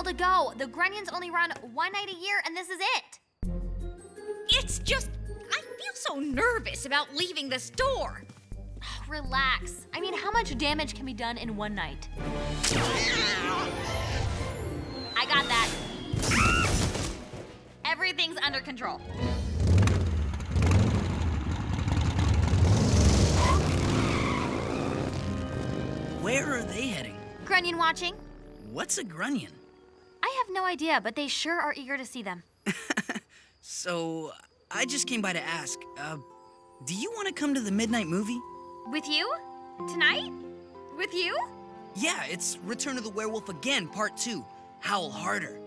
while to go. The Grunions only run one night a year, and this is it. It's just, I feel so nervous about leaving the store. Relax. I mean, how much damage can be done in one night? I got that. Everything's under control. Where are they heading? Grunion watching? What's a Grunion? I have no idea, but they sure are eager to see them. So, I just came by to ask, do you want to come to the midnight movie? With you? Tonight? With you? Yeah, it's Return of the Werewolf again, part 2. Howl harder.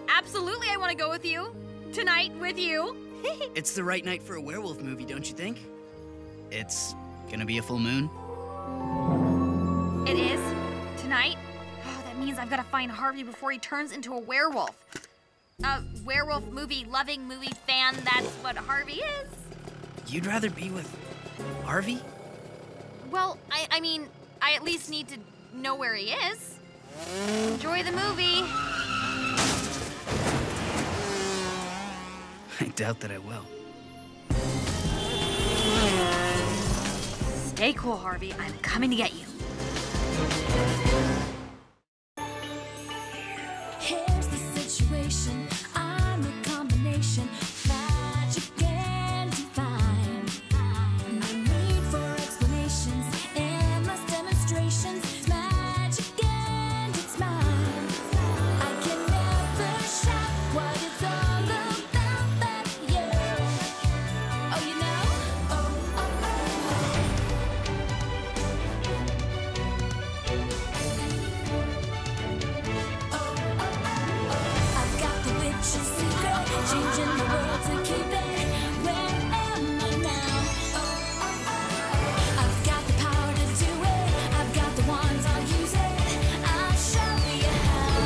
Absolutely, I want to go with you. Tonight, with you. It's the right night for a werewolf movie, don't you think? It's gonna be a full moon. It is? Tonight? Oh, that means I've got to find Harvey before he turns into a werewolf. A werewolf movie-loving movie fan, that's what Harvey is. You'd rather be with Harvey? Well, I mean, I at least need to know where he is. Enjoy the movie. I doubt that I will. Stay cool, Harvey. I'm coming to get you. Here's the situation. I'm a combination. Magic and divine. No need for explanations. Endless demonstrations. Magic and it's mine. I can never shout what it's all about. But you, oh, you know, I've got the witch's secret, changing the world to keep it. Where am I now? I've got the power to do it. I've got the wands, I'll use it. I'll show you how.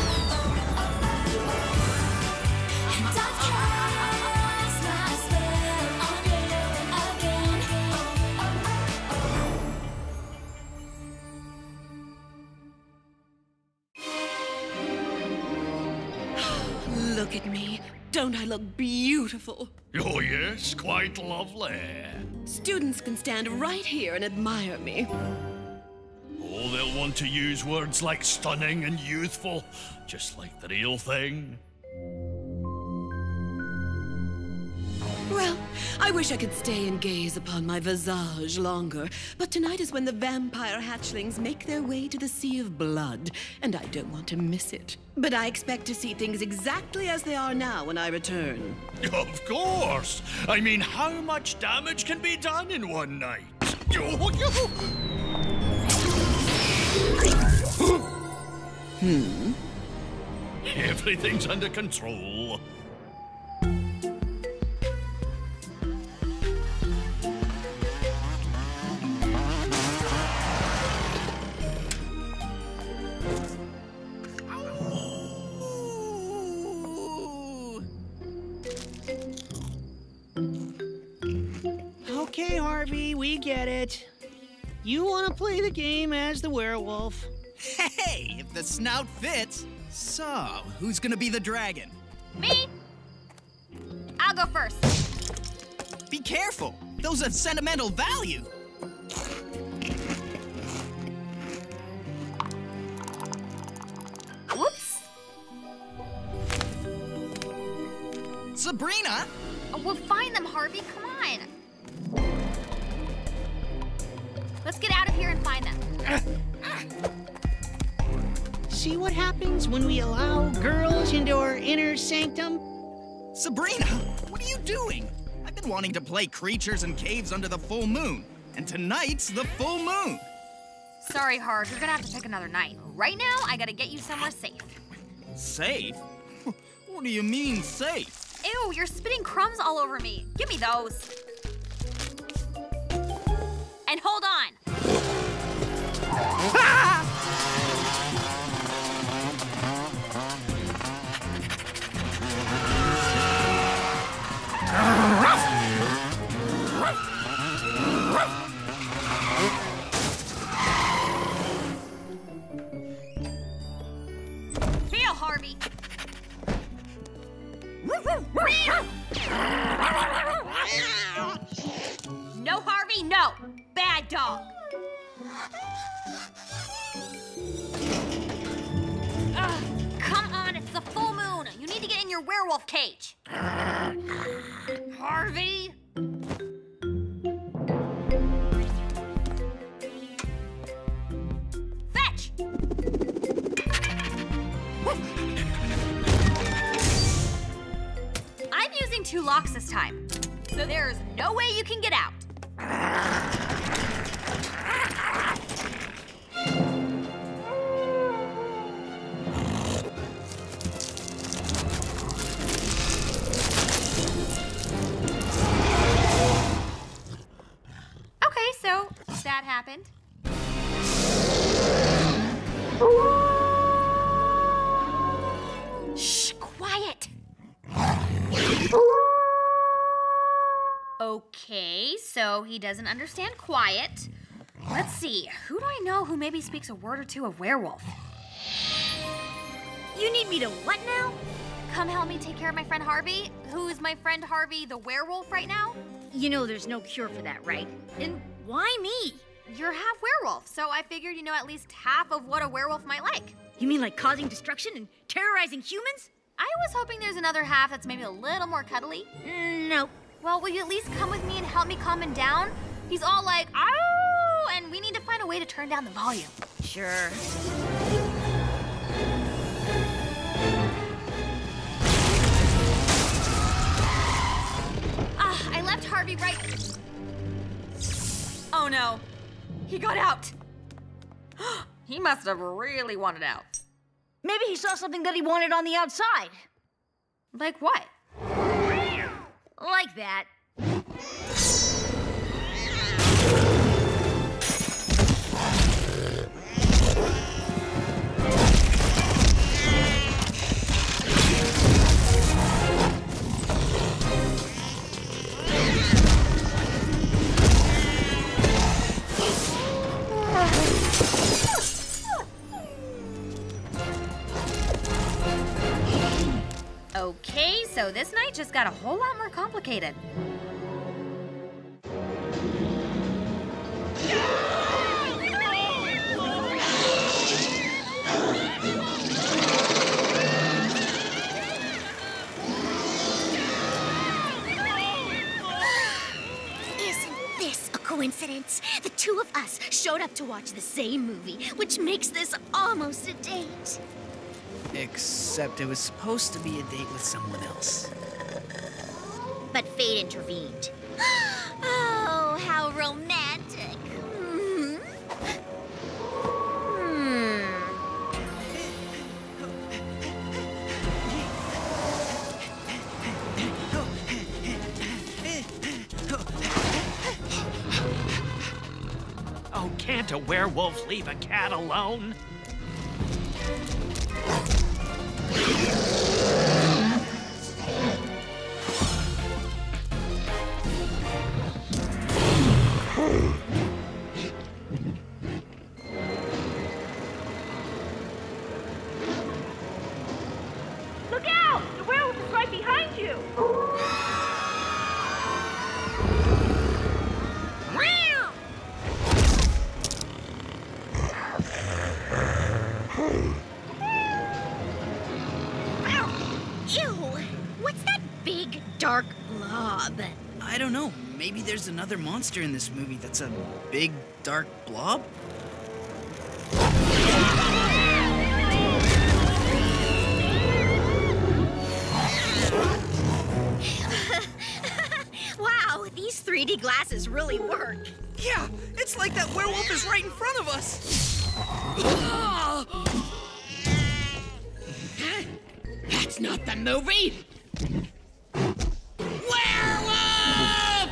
And I've cast my spell on you again. Look at me. Don't I look beautiful? Oh, yes, quite lovely. Students can stand right here and admire me. Oh, they'll want to use words like stunning and youthful, just like the real thing. Well, I wish I could stay and gaze upon my visage longer, but tonight is when the vampire hatchlings make their way to the Sea of Blood, and I don't want to miss it. But I expect to see things exactly as they are now when I return. Of course! I mean, how much damage can be done in one night? Everything's under control. Okay, Harvey, we get it. You want to play the game as the werewolf. Hey, if the snout fits. So, who's gonna be the dragon? Me? I'll go first. Be careful. Those have sentimental value. Whoops. Sabrina! Oh, we'll find them, Harvey. Come on. Let's get out of here and find them. See what happens when we allow girls into our inner sanctum? Sabrina, what are you doing? I've been wanting to play creatures in caves under the full moon, and tonight's the full moon. Sorry, Harv. You're gonna have to pick another night. Right now, I gotta get you somewhere safe. Safe? What do you mean, safe? Ew, you're spitting crumbs all over me. Give me those. And hold on. Harvey, no! Bad dog! Ugh, come on, it's the full moon. You need to get in your werewolf cage. Harvey? Fetch! I'm using 2 locks this time, so there's no way you can get out. Okay, so that happened. Shh, quiet. Okay, so he doesn't understand quiet. Let's see, who do I know who maybe speaks a word or two of werewolf? You need me to what now? Come help me take care of my friend Harvey. Who is my friend Harvey the werewolf right now? You know there's no cure for that, right? And why me? You're half werewolf, so I figured you know at least half of what a werewolf might like. You mean like causing destruction and terrorizing humans? I was hoping there's another half that's maybe a little more cuddly. No. Well, will you at least come with me and help me calm him down? He's all like, ow, and we need to find a way to turn down the volume. Sure. I left Harvey right... Oh no, he got out. He must have really wanted out. Maybe he saw something that he wanted on the outside. Like what? Like that. Okay, so this night just got a whole lot more complicated. Isn't this a coincidence? The two of us showed up to watch the same movie, which makes this almost a date. Except it was supposed to be a date with someone else. But fate intervened. Oh, how romantic. Oh, can't a werewolf leave a cat alone? Look out! The werewolf is right behind you! Ew! What's that big, dark blob? I don't know. Maybe there's another monster in this movie that's a big, dark blob? Wow, these 3D glasses really work. Yeah, it's like that werewolf is right in front of us. That's not the movie! Werewolf!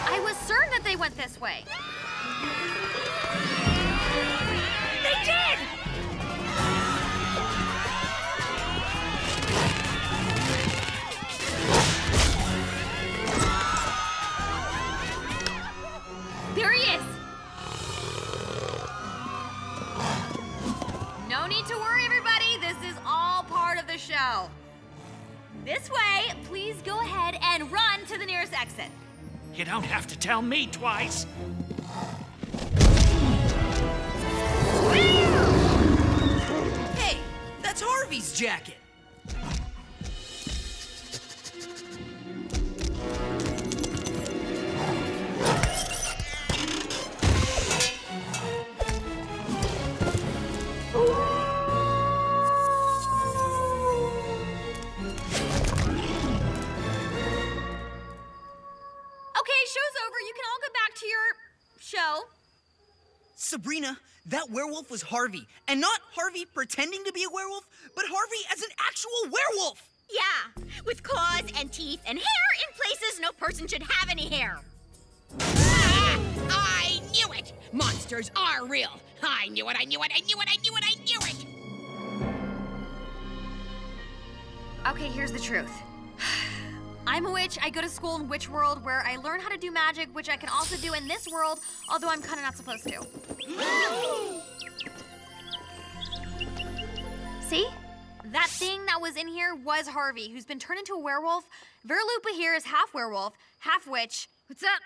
I was certain that they went this way. They did! show. This way, please go ahead and run to the nearest exit. You don't have to tell me twice. Hey, that's Harvey's jacket. Okay, show's over. You can all go back to your show. Sabrina, that werewolf was Harvey. And not Harvey pretending to be a werewolf, but Harvey as an actual werewolf. Yeah, with claws and teeth and hair in places no person should have any hair. Ah, I knew it! Monsters are real. I knew it, I knew it, I knew it, I knew it, I knew it! Okay, here's the truth. I'm a witch. I go to school in Witch World where I learn how to do magic, which I can also do in this world, although I'm kind of not supposed to. See? That thing that was in here was Harvey, who's been turned into a werewolf. Verlupa here is half werewolf, half witch. What's up?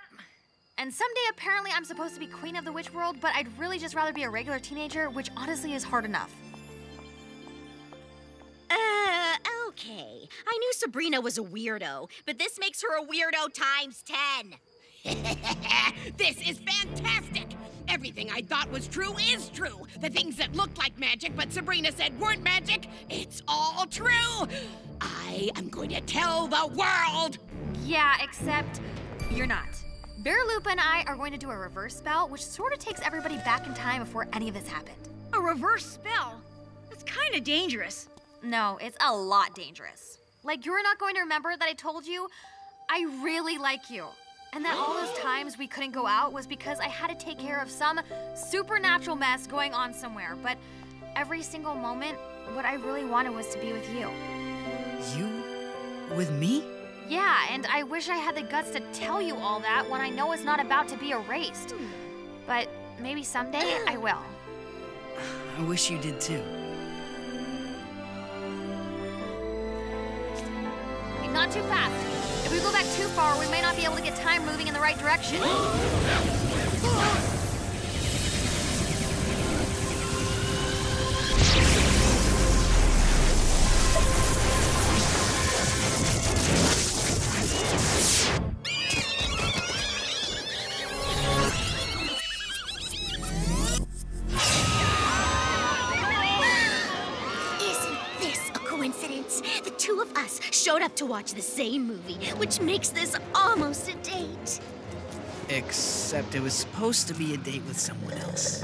And someday, apparently, I'm supposed to be queen of the witch world, but I'd really just rather be a regular teenager, which honestly is hard enough. Okay. I knew Sabrina was a weirdo, but this makes her a weirdo times 10. This is fantastic! Everything I thought was true is true. The things that looked like magic but Sabrina said weren't magic, it's all true! I am going to tell the world! Yeah, except you're not. Verlupa and I are going to do a reverse spell, which sort of takes everybody back in time before any of this happened. A reverse spell? That's kind of dangerous. No, it's a lot dangerous. Like, you're not going to remember that I told you I really like you. And that all those times we couldn't go out was because I had to take care of some supernatural mess going on somewhere. But every single moment, what I really wanted was to be with you. You? With me? Yeah, and I wish I had the guts to tell you all that when I know it's not about to be erased. But maybe someday I will. I wish you did too. Hey, not too fast. If we go back too far, we may not be able to get time moving in the right direction. The two of us showed up to watch the same movie, which makes this almost a date. Except it was supposed to be a date with someone else.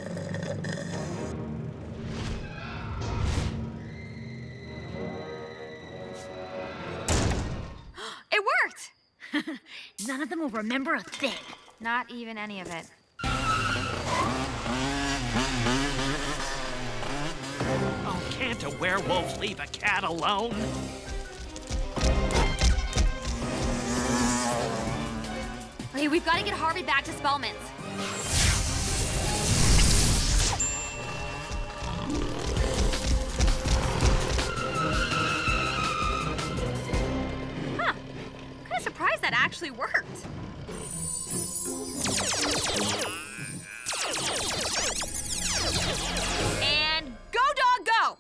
It worked! None of them will remember a thing. Not even any of it. Oh, can't a werewolf leave a cat alone? Okay, we've got to get Harvey back to Spellman's. Huh. Kind of surprised that actually worked. And go, dog, go!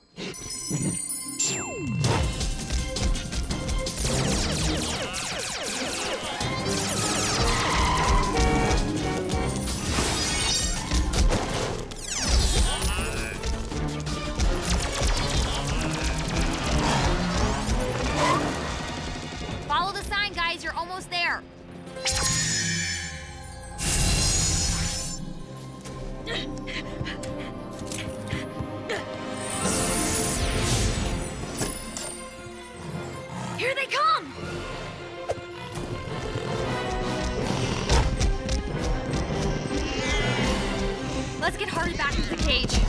Follow the sign, guys. You're almost there. Here they come! Let's get Harvey back into the cage.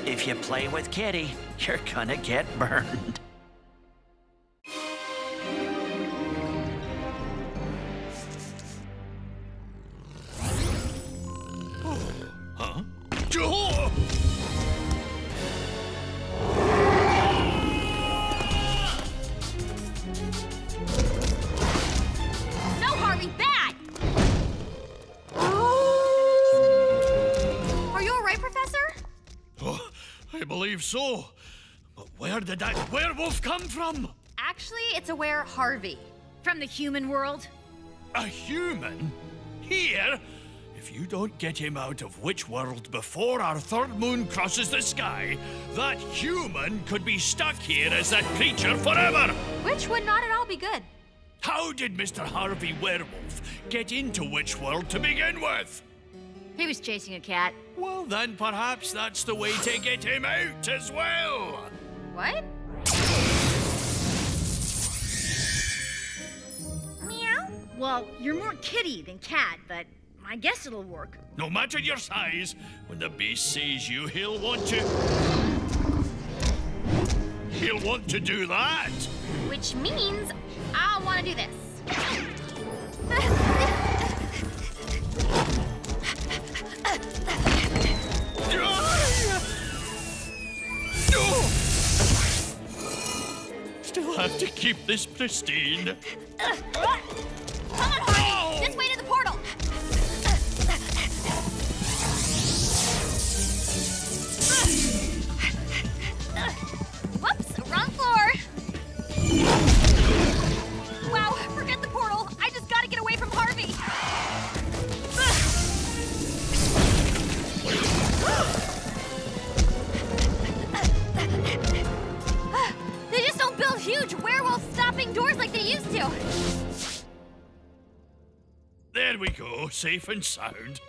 If you play with Kitty, you're gonna get burned. so. But where did that werewolf come from? Actually, it's a Harvey. From the human world? A human? Here? If you don't get him out of Witch World before our third moon crosses the sky, that human could be stuck here as that creature forever! Which would not at all be good. How did Mr. Harvey Werewolf get into Witch World to begin with? He was chasing a cat. Well, then perhaps that's the way to get him out as well. What? Meow? Well, you're more kitty than cat, but I guess it'll work. No matter your size, when the beast sees you, he'll want to do that. Which means I'll want to do this. Still have to keep this pristine. Come on, Harvey! This way to the portal! Whoops, wrong floor. Wow, forget the portal. I just gotta get away from Harvey. They just don't build huge werewolf-stopping doors like they used to. There we go, safe and sound.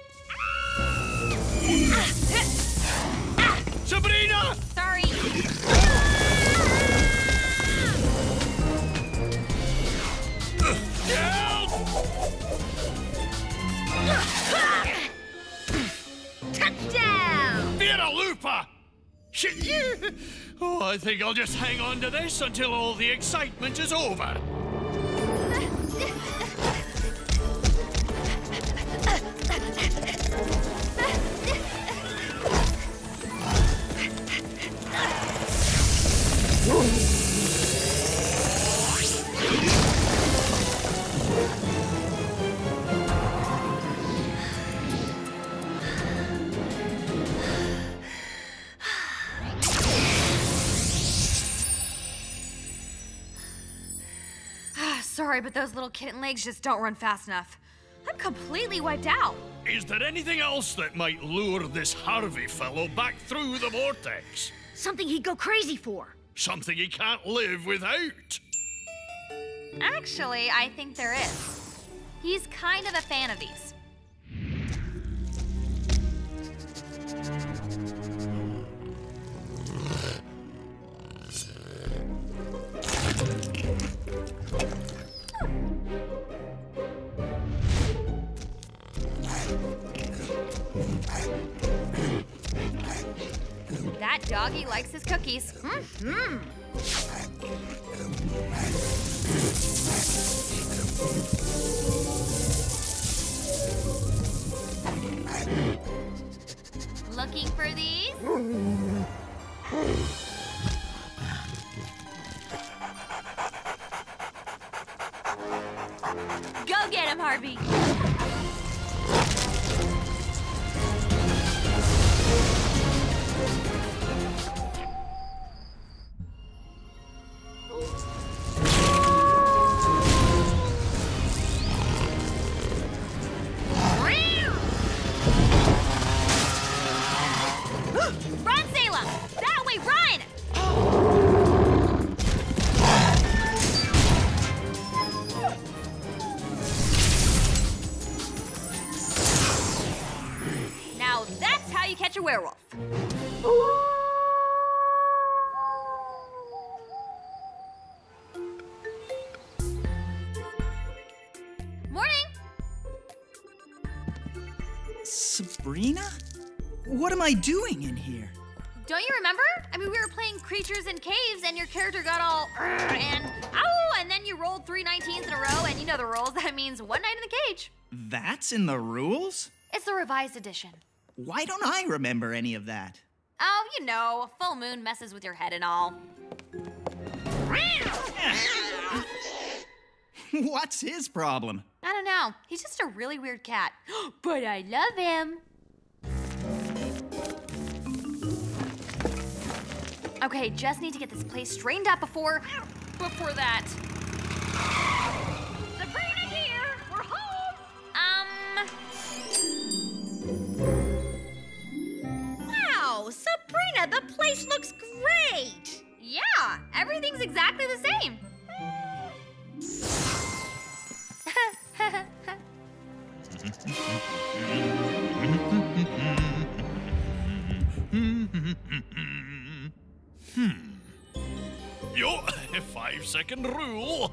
Sabrina! Sorry. Help! Touchdown! Vera Lupa! Oh, I think I'll just hang on to this until all the excitement is over. Sorry, but those little kitten legs just don't run fast enough. I'm completely wiped out. Is there anything else that might lure this Harvey fellow back through the vortex? Something he'd go crazy for. Something he can't live without? Actually, I think there is. He's kind of a fan of these. That doggy likes his cookies. Mm-hmm. Looking for these? Go get him, Harvey. Run, Salem! That way, run! Now that's how you catch a werewolf. Morning! Sabrina? What am I doing in here? Don't you remember? I mean, we were playing creatures in caves, and your character got all and ow, and then you rolled 3 19s in a row, and you know the rules. That means one night in the cage. That's in the rules? It's the revised edition. Why don't I remember any of that? Oh, you know, a full moon messes with your head and all. What's his problem? I don't know. He's just a really weird cat. But I love him. Okay, just need to get this place straightened up before that. Sabrina, dear, we're home. Wow, Sabrina, the place looks great. Yeah, everything's exactly the same. Yo, 5-second rule.